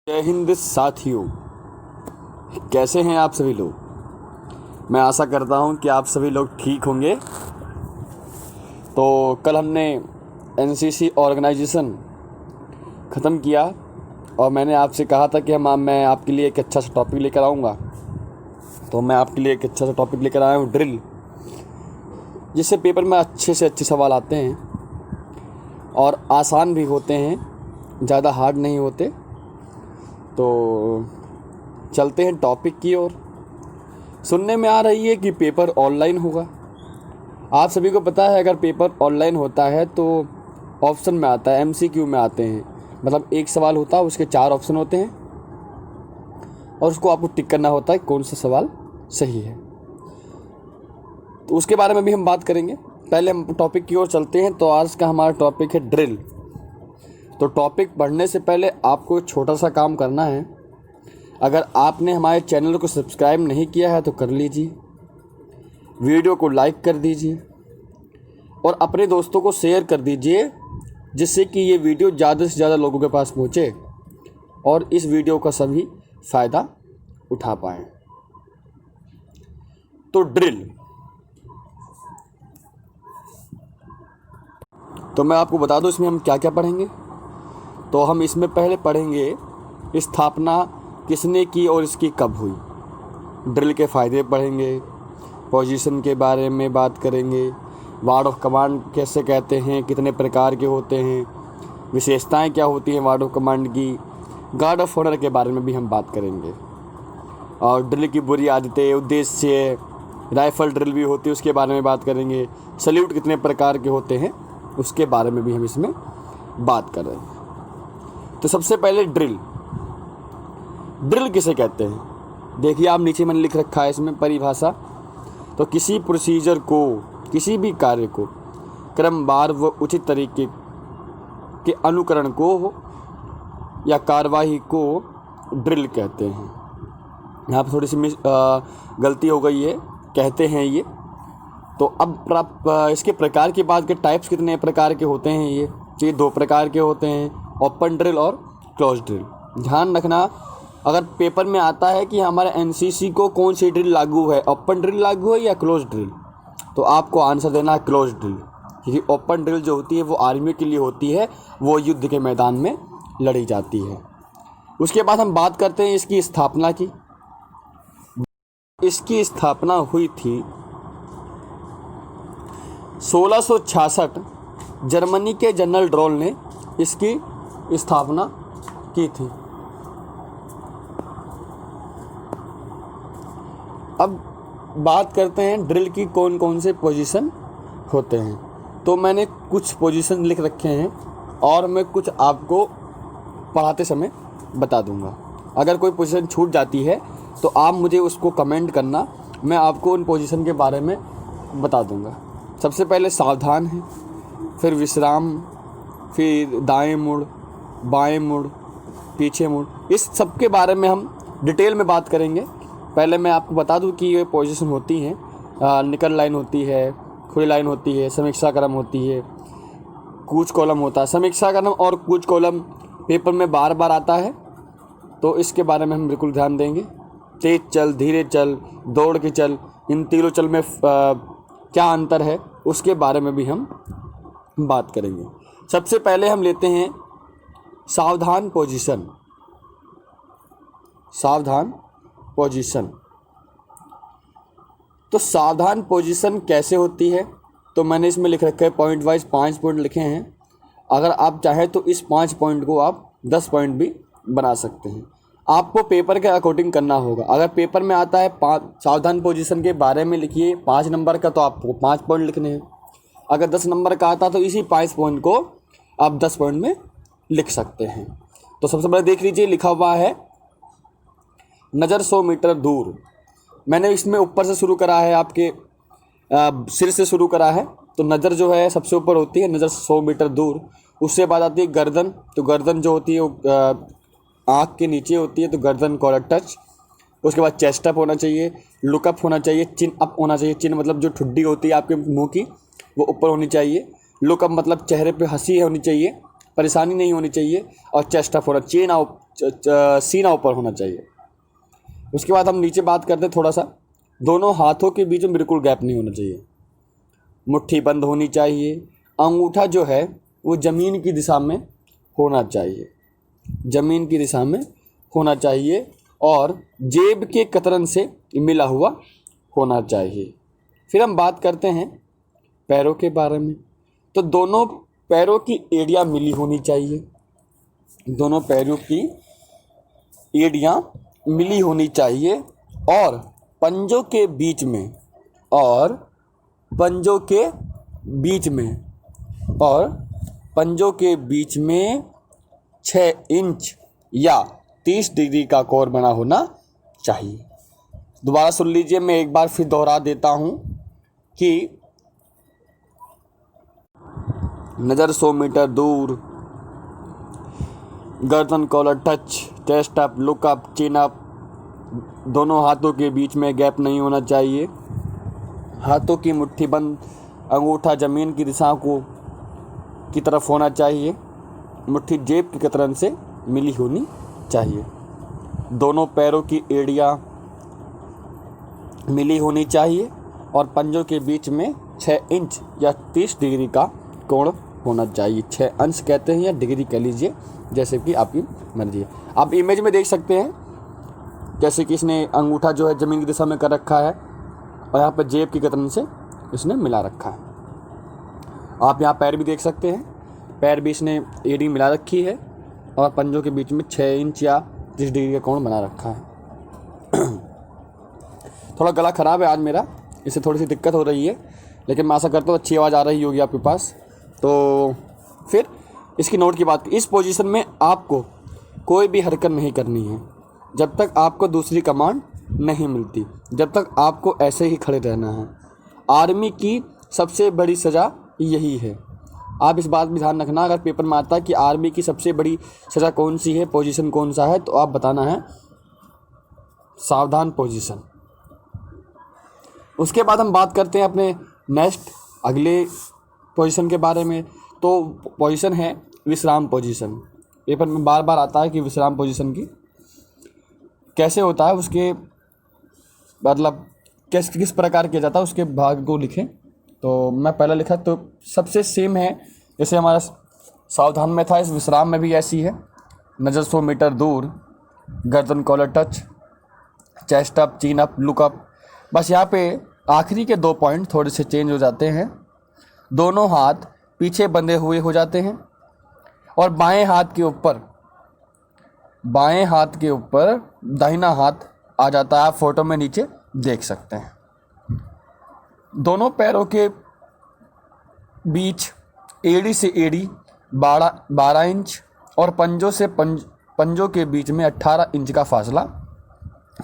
जय हिंद साथियों, कैसे हैं आप सभी लोग। मैं आशा करता हूं कि आप सभी लोग ठीक होंगे। तो कल हमने एनसीसी ऑर्गेनाइजेशन ख़त्म किया और मैंने आपसे कहा था कि मैं आपके लिए एक अच्छा सा टॉपिक लेकर आऊँगा। तो मैं आपके लिए एक अच्छा सा टॉपिक लेकर आया हूँ, ड्रिल, जिससे पेपर में अच्छे से अच्छे सवाल आते हैं और आसान भी होते हैं, ज़्यादा हार्ड नहीं होते। तो चलते हैं टॉपिक की ओर। सुनने में आ रही है कि पेपर ऑनलाइन होगा। आप सभी को पता है, अगर पेपर ऑनलाइन होता है तो ऑप्शन में आता है, एमसीक्यू में आते हैं। मतलब एक सवाल होता है, उसके 4 ऑप्शन होते हैं और उसको आपको टिक करना होता है कौन सा सवाल सही है। तो उसके बारे में भी हम बात करेंगे। पहले हम टॉपिक की ओर चलते हैं। तो आज का हमारा टॉपिक है ड्रिल। तो टॉपिक पढ़ने से पहले आपको एक छोटा सा काम करना है। अगर आपने हमारे चैनल को सब्सक्राइब नहीं किया है तो कर लीजिए, वीडियो को लाइक कर दीजिए और अपने दोस्तों को शेयर कर दीजिए, जिससे कि ये वीडियो ज़्यादा से ज़्यादा लोगों के पास पहुँचे और इस वीडियो का सभी फ़ायदा उठा पाएँ। तो ड्रिल, तो मैं आपको बता दूं इसमें हम क्या क्या पढ़ेंगे। तो हम इसमें पहले पढ़ेंगे स्थापना किसने की और इसकी कब हुई। ड्रिल के फ़ायदे पढ़ेंगे, पोजीशन के बारे में बात करेंगे, वार्ड ऑफ कमांड कैसे कहते हैं, कितने प्रकार के होते हैं, विशेषताएं क्या होती हैं वार्ड ऑफ कमांड की, गार्ड ऑफ ऑनर के बारे में भी हम बात करेंगे और ड्रिल की बुरी आदतें, उद्देश्य, राइफल ड्रिल भी होती है उसके बारे में बात करेंगे, सल्यूट कितने प्रकार के होते हैं उसके बारे में भी हम इसमें बात कर रहे हैं। तो सबसे पहले ड्रिल किसे कहते हैं। देखिए, आप नीचे मैंने लिख रखा है इसमें परिभाषा। तो किसी प्रोसीजर को, किसी भी कार्य को क्रमवार व उचित तरीके के अनुकरण को या कार्यवाही को ड्रिल कहते हैं। यहाँ पर थोड़ी सी गलती हो गई है, कहते हैं ये। तो अब इसके प्रकार की बात के, टाइप्स कितने प्रकार के होते हैं ये 2 प्रकार के होते हैं, ओपन ड्रिल और क्लोज ड्रिल। ध्यान रखना, अगर पेपर में आता है कि हमारे एनसीसी को कौन सी ड्रिल लागू है, ओपन ड्रिल लागू है या क्लोज ड्रिल, तो आपको आंसर देना है क्लोज ड्रिल। क्योंकि ओपन ड्रिल जो होती है वो आर्मी के लिए होती है, वो युद्ध के मैदान में लड़ी जाती है। उसके बाद हम बात करते हैं इसकी स्थापना की। इसकी स्थापना हुई थी 1666। जर्मनी के जनरल ड्रोल ने इसकी स्थापना की थी। अब बात करते हैं ड्रिल की कौन कौन से पोजीशन होते हैं। तो मैंने कुछ पोजीशन लिख रखे हैं और मैं कुछ आपको पढ़ाते समय बता दूंगा। अगर कोई पोजीशन छूट जाती है तो आप मुझे उसको कमेंट करना, मैं आपको उन पोजीशन के बारे में बता दूंगा। सबसे पहले सावधान है, फिर विश्राम, फिर दाएं मुड़, बाएं मुड़, पीछे मुड़। इस सब के बारे में हम डिटेल में बात करेंगे। पहले मैं आपको बता दूं कि ये पोजीशन होती हैं, निकल लाइन होती है, खुली लाइन होती है, समीक्षा क्रम होती है, कूच कॉलम होता है। समीक्षा क्रम और कूच कॉलम पेपर में बार बार आता है, तो इसके बारे में हम बिल्कुल ध्यान देंगे। तेज चल, धीरे चल, दौड़ के चल, इन तीनों चल में क्या अंतर है उसके बारे में भी हम बात करेंगे। सबसे पहले हम लेते हैं सावधान पोजीशन। सावधान पोजीशन, तो सावधान पोजीशन कैसे होती है, तो मैंने इसमें लिख रखा है पॉइंट वाइज 5 पॉइंट लिखे हैं। अगर आप चाहें तो इस 5 पॉइंट को आप 10 पॉइंट भी बना सकते हैं। आपको पेपर के अकॉर्डिंग करना होगा। अगर पेपर में आता है 5 सावधान पोजीशन के बारे में लिखिए 5 नंबर का, तो आपको 5 पॉइंट लिखने हैं। अगर 10 नंबर का आता तो इसी 5 पॉइंट को आप 10 पॉइंट में लिख सकते हैं। तो सबसे पहले देख लीजिए, लिखा हुआ है नज़र 100 मीटर दूर। मैंने इसमें ऊपर से शुरू करा है, आपके सिर से शुरू करा है। तो नज़र जो है सबसे ऊपर होती है, नज़र 100 मीटर दूर। उससे बाद आती है गर्दन। तो गर्दन जो होती है वो आँख के नीचे होती है, तो गर्दन कॉलर टच। उसके बाद चेस्ट अप होना चाहिए, लुकअप होना चाहिए, चिन अप होना चाहिए। चिन मतलब जो ठुड्डी होती है आपके मुंह की, वो ऊपर होनी चाहिए। लुकअप मतलब चेहरे पे हंसी होनी चाहिए, परेशानी नहीं होनी चाहिए। और चेस्ट अप होना, चेन सीना ऊपर होना चाहिए। उसके बाद हम नीचे बात करते हैं थोड़ा सा, दोनों हाथों के बीच में बिल्कुल गैप नहीं होना चाहिए, मुट्ठी बंद होनी चाहिए, अंगूठा जो है वो ज़मीन की दिशा में होना चाहिए, ज़मीन की दिशा में होना चाहिए, और जेब के कतरन से मिला हुआ होना चाहिए। फिर हम बात करते हैं पैरों के बारे में, तो दोनों पैरों की एड़ियाँ मिली होनी चाहिए, दोनों पैरों की एड़ियाँ मिली होनी चाहिए, और पंजों के बीच में, और पंजों के बीच में, और पंजों के बीच में 6 इंच या 30 डिग्री का कोण बना होना चाहिए। दोबारा सुन लीजिए, मैं एक बार फिर दोहरा देता हूँ कि नज़र 100 मीटर दूर, गर्दन collar touch, chest up, look up, chin up, दोनों हाथों के बीच में गैप नहीं होना चाहिए, हाथों की मुट्ठी बंद, अंगूठा ज़मीन की दिशा की तरफ होना चाहिए, मुट्ठी जेब की कतरन से मिली होनी चाहिए, दोनों पैरों की एड़ियाँ मिली होनी चाहिए, और पंजों के बीच में 6 इंच या 30 डिग्री का कोण होना चाहिए। 6 अंश कहते हैं या डिग्री कह लीजिए, जैसे कि आपकी मर्जी है। आप इमेज में देख सकते हैं जैसे कि इसने अंगूठा जो है ज़मीन की दिशा में कर रखा है, और यहाँ पर जेब की कतरन से इसने मिला रखा है। आप यहाँ पैर भी देख सकते हैं, पैर भी इसने एड़ी मिला रखी है, और पंजों के बीच में 6 इंच या 30 डिग्री का कोण बना रखा है। थोड़ा गला ख़राब है आज मेरा, इससे थोड़ी सी दिक्कत हो रही है, लेकिन मैं आशा करता हूँ अच्छी आवाज़ आ रही होगी आपके पास। तो फिर इसकी नोट की बात, इस पोजीशन में आपको कोई भी हरकत नहीं करनी है जब तक आपको दूसरी कमांड नहीं मिलती, जब तक आपको ऐसे ही खड़े रहना है। आर्मी की सबसे बड़ी सज़ा यही है। आप इस बात में ध्यान रखना, अगर पेपर में आता है कि आर्मी की सबसे बड़ी सज़ा कौन सी है, पोजीशन कौन सा है, तो आप बताना है सावधान पोजीशन। उसके बाद हम बात करते हैं अपने नेक्स्ट अगले पोजीशन के बारे में। तो पोजीशन है विश्राम पोजीशन। पेपर में बार बार आता है कि विश्राम पोजीशन की कैसे होता है, उसके मतलब किस प्रकार किया जाता है, उसके भाग को लिखें। तो मैं पहले लिखा, तो सबसे सेम है जैसे हमारा सावधान में था, इस विश्राम में भी ऐसी है। नज़र 100 मीटर दूर, गर्दन collar touch, chest up, chin up, look up. बस यहाँ पे आखिरी के 2 पॉइंट थोड़े से चेंज हो जाते हैं। दोनों हाथ पीछे बंधे हुए हो जाते हैं, और बाएं हाथ के ऊपर दाहिना हाथ आ जाता है। आप फोटो में नीचे देख सकते हैं। दोनों पैरों के बीच एड़ी से एड़ी 12 इंच, और पंजों से पंजों के बीच में 18 इंच का फासला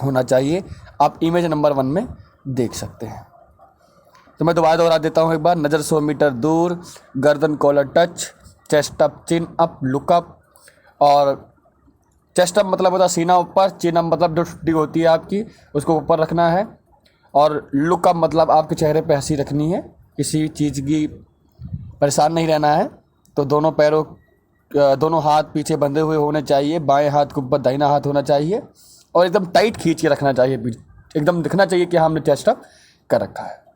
होना चाहिए। आप इमेज नंबर 1 में देख सकते हैं। तो मैं दोबारा देता हूँ एक बार। नज़र 100 मीटर दूर, गर्दन collar touch, chest up, chin up, look up. और चेस्ट अप मतलब होता है सीना ऊपर, चिन अप मतलब जो ठुड्डी होती है आपकी उसको ऊपर रखना है, और लुक अप मतलब आपके चेहरे पे हंसी रखनी है, किसी चीज़ की परेशान नहीं रहना है। तो दोनों हाथ पीछे बंधे हुए होने चाहिए, बाएं हाथ के ऊपर दाहिना हाथ होना चाहिए, और एकदम टाइट खींच के रखना चाहिए, एकदम दिखना चाहिए कि हमने चेस्ट अप कर रखा है।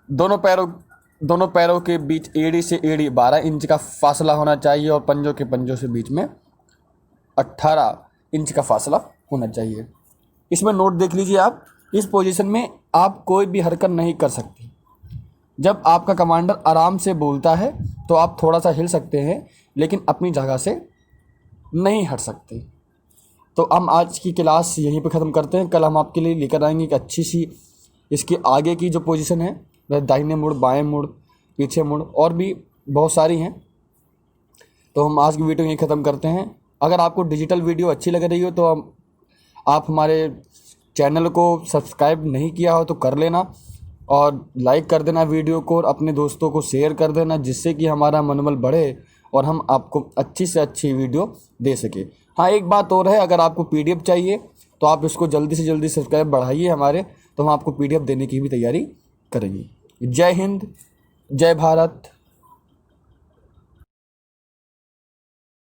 दोनों पैरों के बीच एड़ी से एड़ी 12 इंच का फासला होना चाहिए, और पंजों से बीच में 18 इंच का फासला होना चाहिए। इसमें नोट देख लीजिए आप, इस पोजीशन में आप कोई भी हरकत नहीं कर सकती। जब आपका कमांडर आराम से बोलता है तो आप थोड़ा सा हिल सकते हैं, लेकिन अपनी जगह से नहीं हट सकते। तो हम आज की क्लास यहीं पे ख़त्म करते हैं। कल हम आपके लिए लेकर आएंगे एक अच्छी सी इसके आगे की जो पोजीशन है, वह दाहिने मुड़, बाएं मुड़, पीछे मुड़, और भी बहुत सारी हैं। तो हम आज की वीडियो यहीं ख़त्म करते हैं। अगर आपको डिजिटल वीडियो अच्छी लग रही हो तो आप हमारे चैनल को सब्सक्राइब नहीं किया हो तो कर लेना, और लाइक कर देना वीडियो को, और अपने दोस्तों को शेयर कर देना, जिससे कि हमारा मनोबल बढ़े और हम आपको अच्छी से अच्छी वीडियो दे सके। हाँ, एक बात और है, अगर आपको PDF चाहिए तो आप इसको जल्दी से जल्दी सब्सक्राइब बढ़ाइए हमारे, तो हम आपको PDF देने की भी तैयारी करेंगे। जय हिंद, जय भारत।